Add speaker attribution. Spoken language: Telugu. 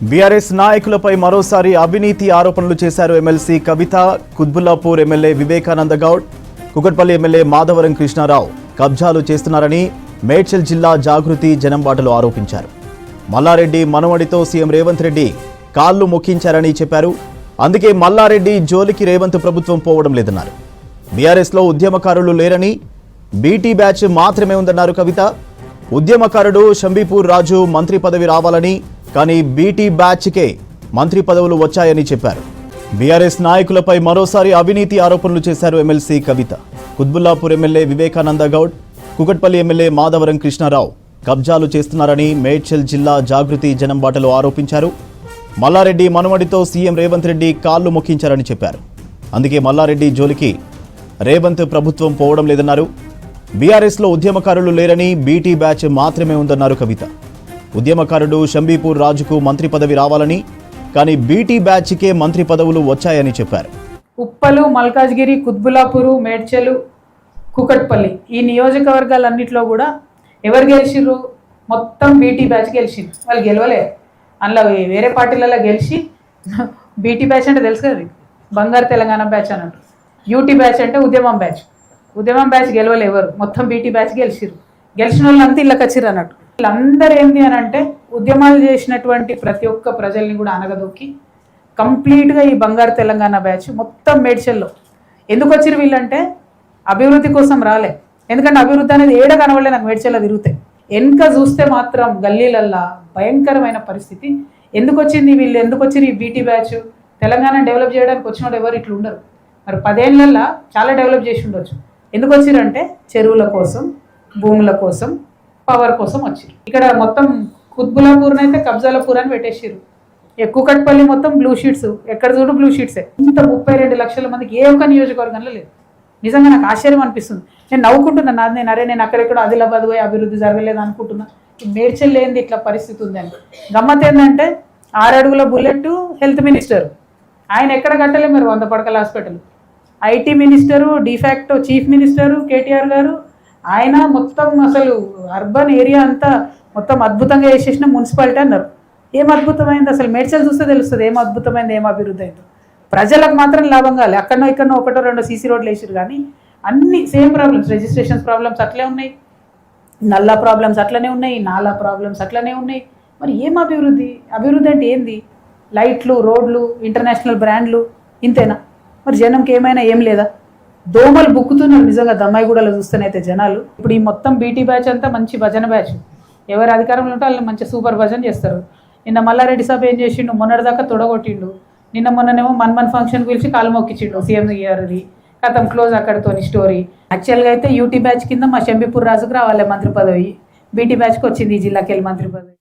Speaker 1: బీఆర్ఎస్ నాయకులపై మరోసారి అవినీతి ఆరోపణలు చేశారు ఎమ్మెల్సీ కవిత. కుత్బుల్లాపూర్ ఎమ్మెల్యే వివేకానంద గౌడ్, కుకట్పల్లి ఎమ్మెల్యే మాధవరం కృష్ణారావు కబ్జాలు చేస్తున్నారని మేడ్చల్ జిల్లా జాగృతి జనంబాటలో ఆరోపించారు. మల్లారెడ్డి మనవడితో సీఎం రేవంత్ రెడ్డి కాళ్లు మొక్కించారని చెప్పారు. అందుకే మల్లారెడ్డి జోలికి రేవంత్ ప్రభుత్వం పోవడం లేదన్నారు. బీఆర్ఎస్లో ఉద్యమకారులు లేరని, బీటీ బ్యాచ్ మాత్రమే ఉందన్నారు కవిత. ఉద్యమకారుడు షంబీపూర్ రాజు మంత్రి పదవి రావాలని, కానీ బీటీ బ్యాచ్కే మంత్రి పదవులు వచ్చాయని చెప్పారు. బీఆర్ఎస్ నాయకులపై మరోసారి అవినీతి ఆరోపణలు చేశారు ఎమ్మెల్సీ కవిత. కుత్బుల్లాపూర్ ఎమ్మెల్యే వివేకానంద గౌడ్, కుకట్పల్లి ఎమ్మెల్యే మాధవరం కృష్ణారావు కబ్జాలు చేస్తున్నారని మేడ్చల్ జిల్లా జాగృతి జనంబాటలో ఆరోపించారు. మల్లారెడ్డి మనవడితో సీఎం రేవంత్ రెడ్డి కాళ్లు మొక్కించారని చెప్పారు. అందుకే మల్లారెడ్డి జోలికి రేవంత్ ప్రభుత్వం పోవడం లేదన్నారు. బీఆర్ఎస్లో ఉద్యమకారులు లేరని, బీటీ బ్యాచ్ మాత్రమే ఉందన్నారు కవిత. ఉద్యమకారుడు షంబీపూర్ రాజుకు మంత్రి పదవి రావాలని, కానీ బీటీ బ్యాచ్కే మంత్రి పదవులు వచ్చాయని చెప్పారు.
Speaker 2: ఉప్పలు, మల్కాజ్గిరి, కుత్బుల్లాపూరు, మేడ్చలు, కుకట్పల్లి ఈ నియోజకవర్గాలన్నింటిలో కూడా ఎవరు గెలిచిర్రు? మొత్తం బీటీ బ్యాచ్ గెలిచింది. వాళ్ళు గెలవలే, అందులో వేరే పార్టీలలో గెలిచి బీటీ బ్యాచ్ అంటే తెలుసు కదా, బంగారు తెలంగాణ బ్యాచ్ అన్నట్టు. యూటీ బ్యాచ్ అంటే ఉద్యమం బ్యాచ్. ఉద్యమం బ్యాచ్ గెలవలే ఎవరు, మొత్తం బీటీ బ్యాచ్ గెలిచిర్రు. గెలిచిన వాళ్ళంతా ఇళ్ళకి వచ్చిర్రు అన్నట్టు. వీళ్ళందరూ ఏంటి అని అంటే ఉద్యమాలు చేసినటువంటి ప్రతి ఒక్క ప్రజల్ని కూడా అనగదొక్కి కంప్లీట్గా ఈ బంగారు తెలంగాణ బ్యాచ్ మొత్తం మేడ్చల్లో ఎందుకు వచ్చిర్రు వీళ్ళంటే అభివృద్ధి కోసం రాలే. ఎందుకంటే అభివృద్ధి అనేది ఏడ కనబడలే నాకు మేడ్చల్లో తిరుగుతాయి. వెనుక చూస్తే మాత్రం గల్లీలల్లా భయంకరమైన పరిస్థితి. ఎందుకు వచ్చింది వీళ్ళు, ఎందుకు వచ్చింది ఈ బీటీ బ్యాచ్? తెలంగాణ డెవలప్ చేయడానికి వచ్చినప్పుడు ఎవరు ఇట్లా ఉండరు. మరి 10 ఏళ్ళల్లో చాలా డెవలప్ చేసి ఉండొచ్చు. ఎందుకు వచ్చిరంటే చెరువుల కోసం, భూముల కోసం, పవర్ కోసం వచ్చారు. ఇక్కడ మొత్తం కుత్బుల్లాపూర్ని అయితే కబ్జాలపూర్ అని పెట్టేసారు. కుకట్పల్లి మొత్తం బ్లూ షీట్స్, ఎక్కడ చూడు బ్లూ షీట్సే. ఇంత 32 లక్షల మందికి ఏ ఒక్క నియోజకవర్గంలో లేదు. నిజంగా నాకు ఆశ్చర్యం అనిపిస్తుంది. నేను నవ్వుకుంటున్నాను. నేను అక్కడెక్కడ ఆదిలాబాద్ పోయి అభివృద్ధి జరగలేదు అనుకుంటున్నా. మేడ్చల్ లేనిది ఇట్లా పరిస్థితి ఉందని. గమ్మత్ ఏంటంటే 6 అడుగుల బుల్లెట్ హెల్త్ మినిస్టర్ ఆయన ఎక్కడ కట్టలే. మరి 100 పడకల hospital. IT minister, de facto chief minister KTR గారు, ఆయన మొత్తం అసలు అర్బన్ ఏరియా అంతా మొత్తం అద్భుతంగా చేసేసిన మున్సిపాలిటీ అన్నారు. ఏం అద్భుతమైంది అసలు? మేడ్చల్ చూస్తే తెలుస్తుంది ఏం అద్భుతమైంది, ఏం అభివృద్ధి అయిందో. ప్రజలకు మాత్రం లాభం కాలే. అక్కడనో ఇక్కడనో 1-2 సీసీ రోడ్లు వేసారు, కానీ అన్ని సేమ్ ప్రాబ్లమ్స్. రిజిస్ట్రేషన్స్ ప్రాబ్లమ్స్ అట్లే ఉన్నాయి, నల్లా ప్రాబ్లమ్స్ అట్లనే ఉన్నాయి, నాలా ప్రాబ్లమ్స్ అట్లనే ఉన్నాయి. మరి ఏం అభివృద్ధి? అభివృద్ధి అంటే ఏంది? లైట్లు, రోడ్లు, ఇంటర్నేషనల్ బ్రాండ్లు, ఇంతేనా? మరి జనంకి ఏమైనా ఏం లేదా? దోమలు బుక్కుతున్నారు నిజంగా దమ్మాయిగూడలో చూస్తేనైతే జనాలు. ఇప్పుడు ఈ మొత్తం బీటీ బ్యాచ్ అంతా మంచి భజన బ్యాచ్. ఎవరు అధికారంలో ఉంటే వాళ్ళని మంచి సూపర్ భజన చేస్తారు. నిన్న మల్లారెడ్డి సాబ్ ఏం చేసిండు? మొన్నటిదాకా తొడగొట్టిండు. మొన్ననేమో మన్మన్ ఫంక్షన్కి పిలిచి కాలు మొక్కించిండు సీఎం గారిది. కథం క్లోజ్ అక్కడితోని స్టోరీ. యాక్చువల్గా అయితే యూటీ బ్యాచ్ కింద మా షంబీపూర్ రాజుకు రావాలి మంత్రి పదవి. బీటీ బ్యాచ్కి వచ్చింది ఈ జిల్లాకి వెళ్ళి మంత్రి పదవి.